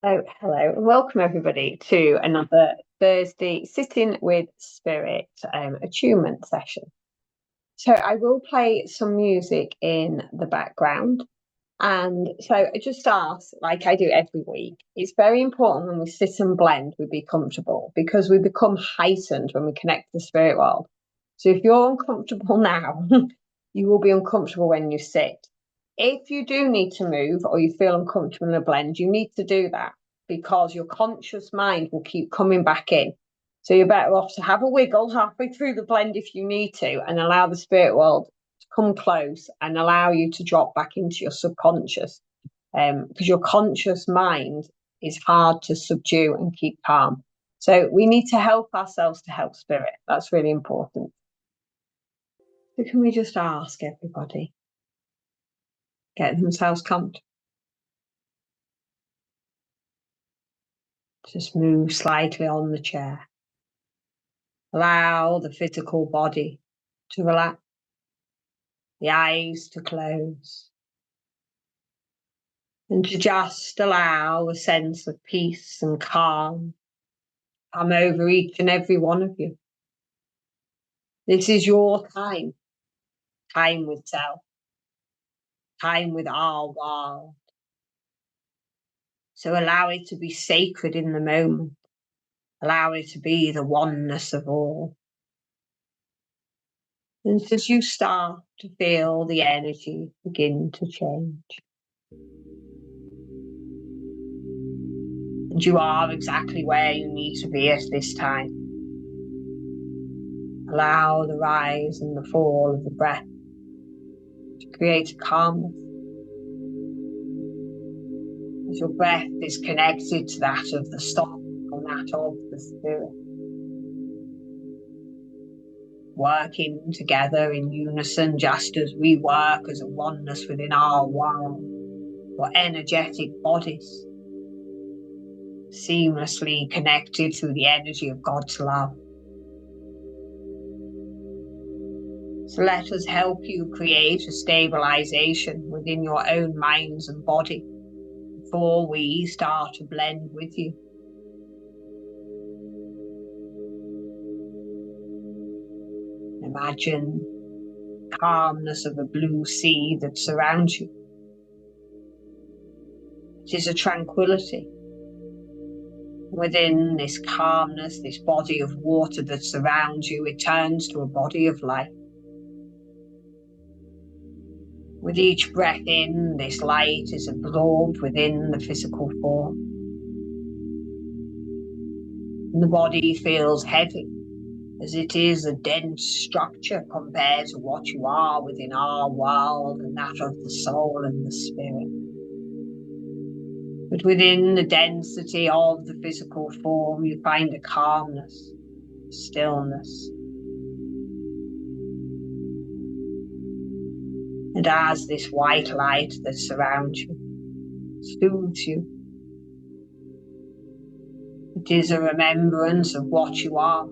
Oh, hello, and welcome everybody to another Thursday Sitting with Spirit attunement session. So I will play some music in the background. And so I just ask, like I do every week, it's very important when we sit and blend, we be comfortable, because we become heightened when we connect to the spirit world. So if you're uncomfortable now, you will be uncomfortable when you sit. If you do need to move or you feel uncomfortable in a blend, you need to do that because your conscious mind will keep coming back in. So you're better off to have a wiggle halfway through the blend if you need to and allow the spirit world to come close and allow you to drop back into your subconscious. Because your conscious mind is hard to subdue and keep calm. So we need to help ourselves to help spirit. That's really important. So can we just ask everybody, get themselves comfortable? Just move slightly on the chair. Allow the physical body to relax, the eyes to close, and to just allow a sense of peace and calm come over each and every one of you. This is your time with self, time with our world. So allow it to be sacred in the moment. Allow it to be the oneness of all. And as you start to feel the energy begin to change, and you are exactly where you need to be at this time. Allow the rise and the fall of the breath to create a calmness. As your breath is connected to that of the soul and that of the spirit, working together in unison, just as we work as a oneness within our world, or energetic bodies, seamlessly connected through the energy of God's love. So let us help you create a stabilization within your own minds and body before we start to blend with you. Imagine the calmness of a blue sea that surrounds you. It is a tranquility. Within this calmness, this body of water that surrounds you, it turns to a body of light. With each breath in, this light is absorbed within the physical form. And the body feels heavy, as it is a dense structure compared to what you are within our world and that of the soul and the spirit. But within the density of the physical form, you find a calmness, stillness. And as this white light that surrounds you soothes you, it is a remembrance of what you are,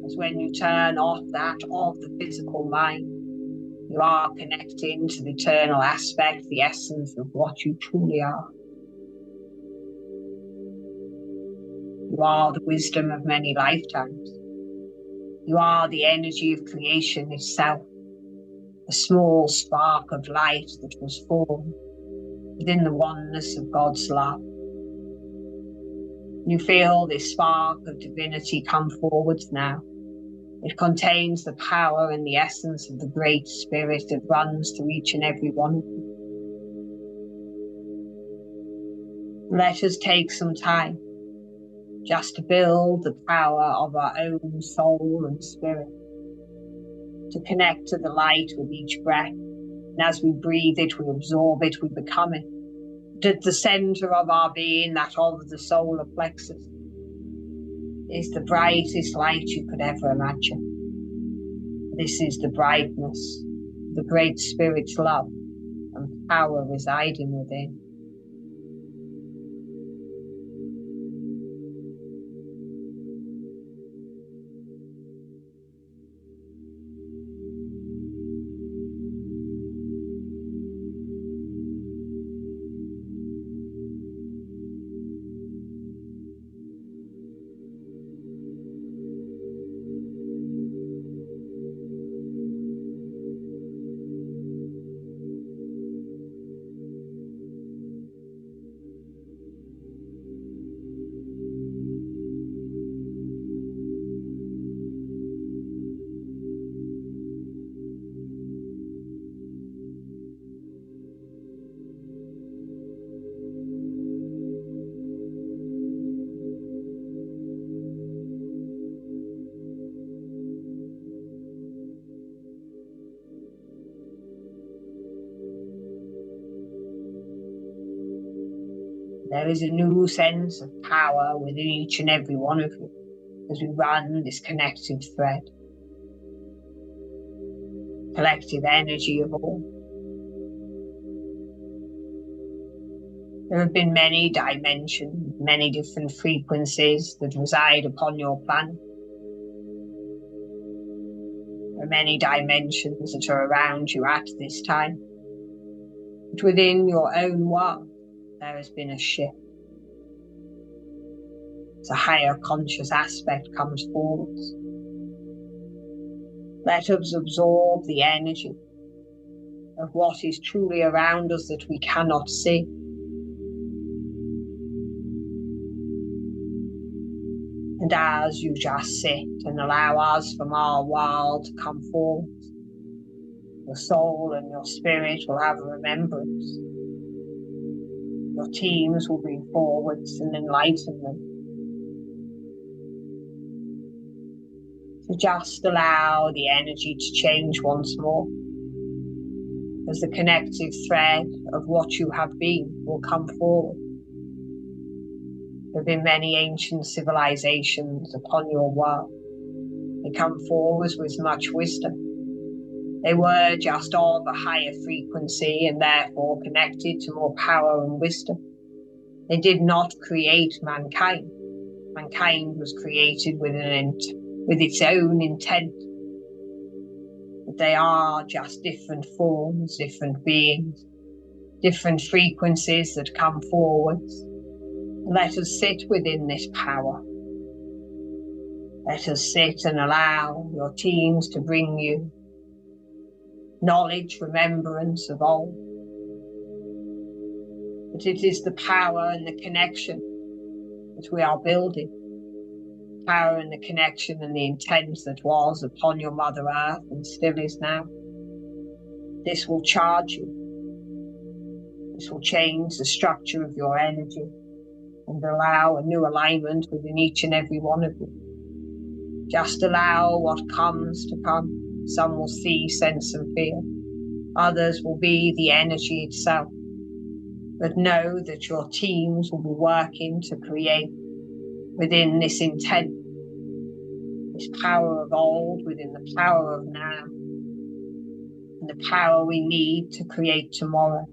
as when you turn off that of the physical mind, you are connecting to the eternal aspect, the essence of what you truly are. You are the wisdom of many lifetimes. You are the energy of creation itself, a small spark of light that was formed within the oneness of God's love. You feel this spark of divinity come forwards now. It contains the power and the essence of the Great Spirit that runs through each and every one of you. Let us take some time just to build the power of our own soul and spirit, to connect to the light with each breath. And as we breathe it, we absorb it, we become it. At the center of our being, that of the solar plexus, is the brightest light you could ever imagine. This is the brightness, the Great Spirit's love and power residing within. There is a new sense of power within each and every one of you as we run this connective thread. Collective energy of all. There have been many dimensions, many different frequencies that reside upon your planet. There are many dimensions that are around you at this time. But within your own world, there has been a shift. As a higher conscious aspect comes forwards. Let us absorb the energy of what is truly around us that we cannot see. And as you just sit and allow us from our world to come forward, your soul and your spirit will have a remembrance. Your teams will bring forwards an enlightenment. So just allow the energy to change once more, as the connective thread of what you have been will come forward. There have been many ancient civilizations upon your world. They come forward with much wisdom. They were just of a higher frequency and therefore connected to more power and wisdom. They did not create mankind. Mankind was created with its own intent. But they are just different forms, different beings, different frequencies that come forwards. Let us sit within this power. Let us sit and allow your teams to bring you knowledge, remembrance of old. But it is the power and the connection that we are building. Power and the connection and the intent that was upon your Mother Earth and still is now. This will charge you. This will change the structure of your energy and allow a new alignment within each and every one of you. Just allow what comes to come. Some will see, sense and feel. Others will be the energy itself. But know that your teams will be working to create within this intent, this power of old within the power of now, and the power we need to create tomorrow.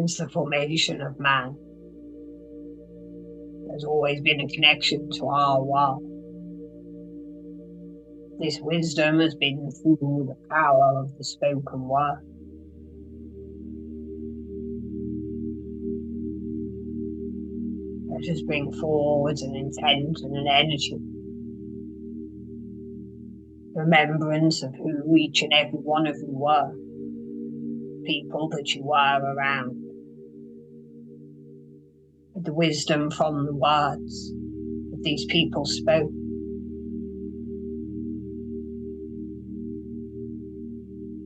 since the formation of man, there's always been a connection to our world. This wisdom has been through the power of the spoken word. Let us bring forward an intent and an energy, remembrance of who each and every one of you were, people that you were around, the wisdom from the words that these people spoke.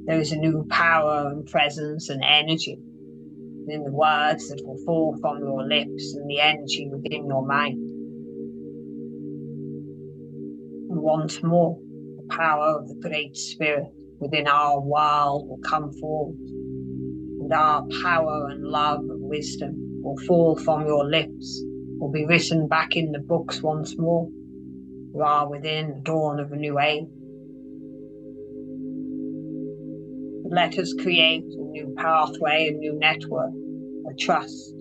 There is a new power and presence and energy in the words that will fall from your lips and the energy within your mind. And once more, the power of the Great Spirit within our world will come forward, and our power and love and wisdom will fall from your lips, will be written back in the books once more. You are within the dawn of a new age. Let us create a new pathway, a new network, a trust.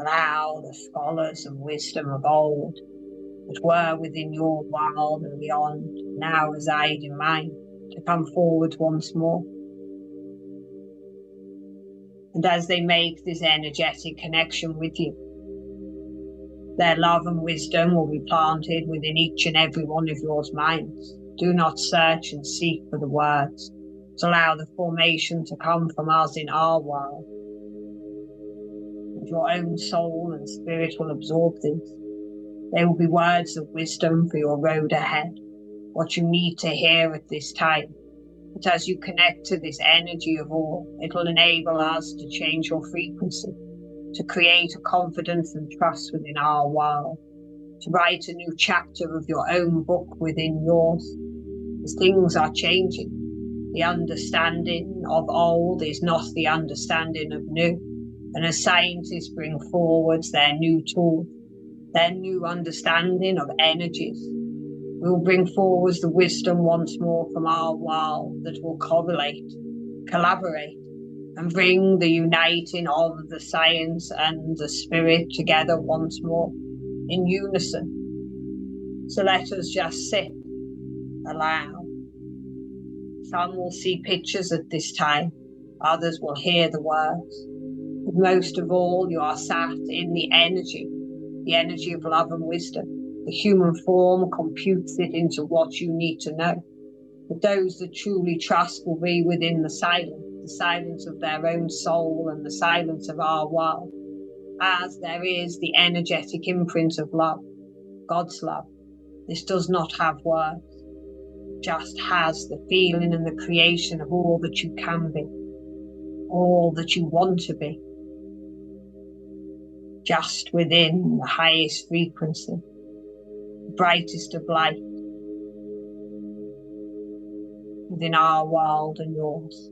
Allow the scholars of wisdom of old that were within your world and beyond, now reside in mine, to come forward once more. And as they make this energetic connection with you, their love and wisdom will be planted within each and every one of your minds. Do not search and seek for the words, but allow the formation to come from us in our world. And your own soul and spirit will absorb these. They will be words of wisdom for your road ahead, what you need to hear at this time. But as you connect to this energy of all, it will enable us to change your frequency, to create a confidence and trust within our world, to write a new chapter of your own book within yours. As things are changing, the understanding of old is not the understanding of new. And as scientists bring forward their new tools, their new understanding of energies, we will bring forward the wisdom once more from our world that will correlate, collaborate, and bring the uniting of the science and the spirit together once more in unison. So let us just sit, allow. Some will see pictures at this time, others will hear the words. But most of all, you are sat in the energy of love and wisdom. The human form computes it into what you need to know. But those that truly trust will be within the silence of their own soul and the silence of our world, as there is the energetic imprint of love, God's love. This does not have words, it just has the feeling and the creation of all that you can be, all that you want to be, just within the highest frequency, the brightest of light, within our world and yours.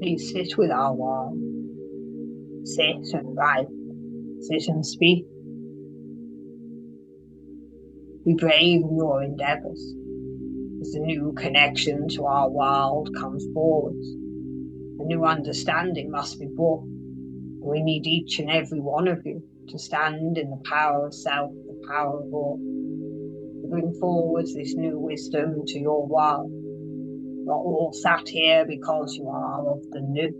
Please sit with our world. Sit and write. Sit and speak. Be brave in your endeavours, as the new connection to our world comes forwards. A new understanding must be brought. We need each and every one of you to stand in the power of self, the power of all. To bring forwards this new wisdom to your world. You're all sat here because you are of the new.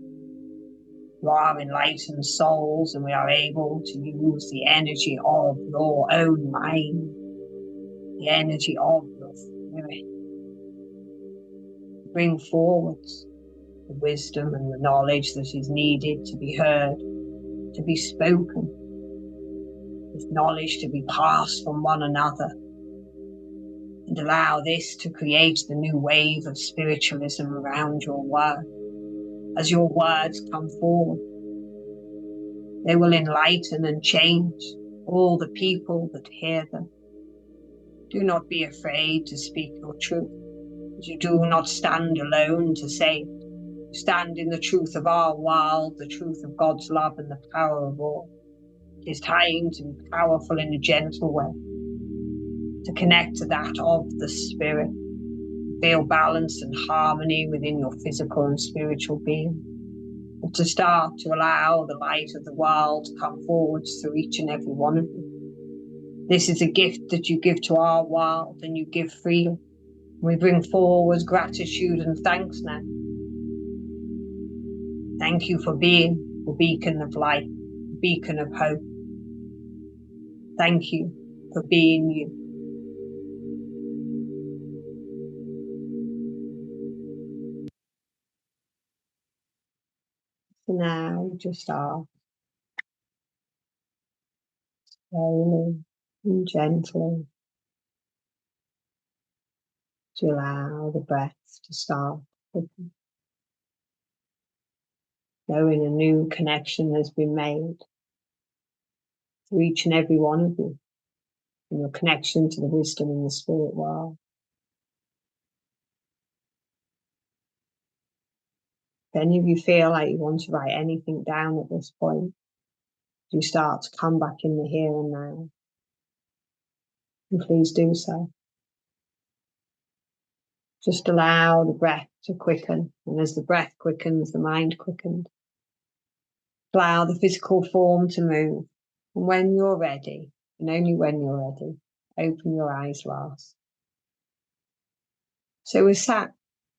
You are enlightened souls, and we are able to use the energy of your own mind, the energy of your spirit, to bring forwards the wisdom and the knowledge that is needed to be heard, to be spoken, this knowledge to be passed from one another, and allow this to create the new wave of spiritualism around your word. As your words come forward, they will enlighten and change all the people that hear them. Do not be afraid to speak your truth, as you do not stand alone to say it. You stand in the truth of our world, the truth of God's love and the power of all. It is time to be powerful in a gentle way, to connect to that of the spirit, feel balance and harmony within your physical and spiritual being, and to start to allow the light of the world to come forwards through each and every one of you. This is a gift that you give to our world, and you give freely. We bring forward gratitude and thanks now. Thank you for being the beacon of light, the beacon of hope. Thank you for being you. So now just start slowly and gently to allow the breath to start quickly. Knowing a new connection has been made for each and every one of you, and your connection to the wisdom in the spirit world. If any of you feel like you want to write anything down at this point, you start to come back in the here and now, and please do so. Just allow the breath to quicken, and as the breath quickens, the mind quickens. Allow the physical form to move, and when you're ready, and only when you're ready, open your eyes last. So we're sat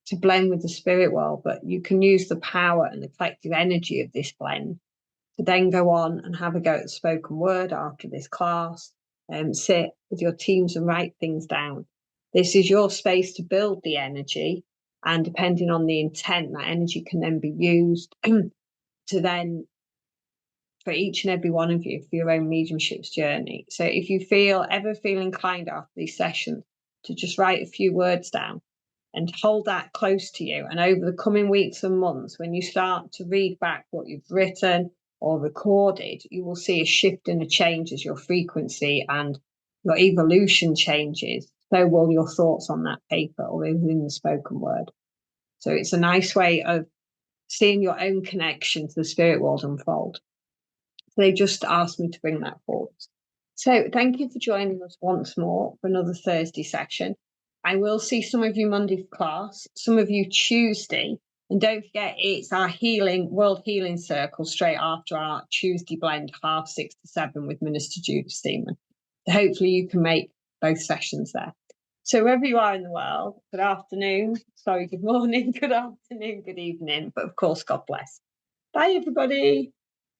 to blend with the spirit world, but you can use the power and the collective energy of this blend to then go on and have a go at the spoken word after this class, sit with your teams and write things down. This is your space to build the energy, and depending on the intent, that energy can then be used to then, for each and every one of you, for your own mediumship's journey. So if you ever feel inclined after these sessions to just write a few words down and hold that close to you, and over the coming weeks and months, when you start to read back what you've written or recorded, you will see a shift and a change as your frequency and your evolution changes. So will your thoughts on that paper or in the spoken word. So it's a nice way of seeing your own connection to the spirit world unfold. So they just asked me to bring that forward. So thank you for joining us once more for another Thursday session. I will see some of you Monday for class, some of you Tuesday, and don't forget it's our World Healing Circle straight after our Tuesday blend, 6:30 to 7 with Minister Judith Steeman. So hopefully you can make both sessions there. So wherever you are in the world, good afternoon, good morning, good afternoon, good evening, but of course, God bless. Bye, everybody.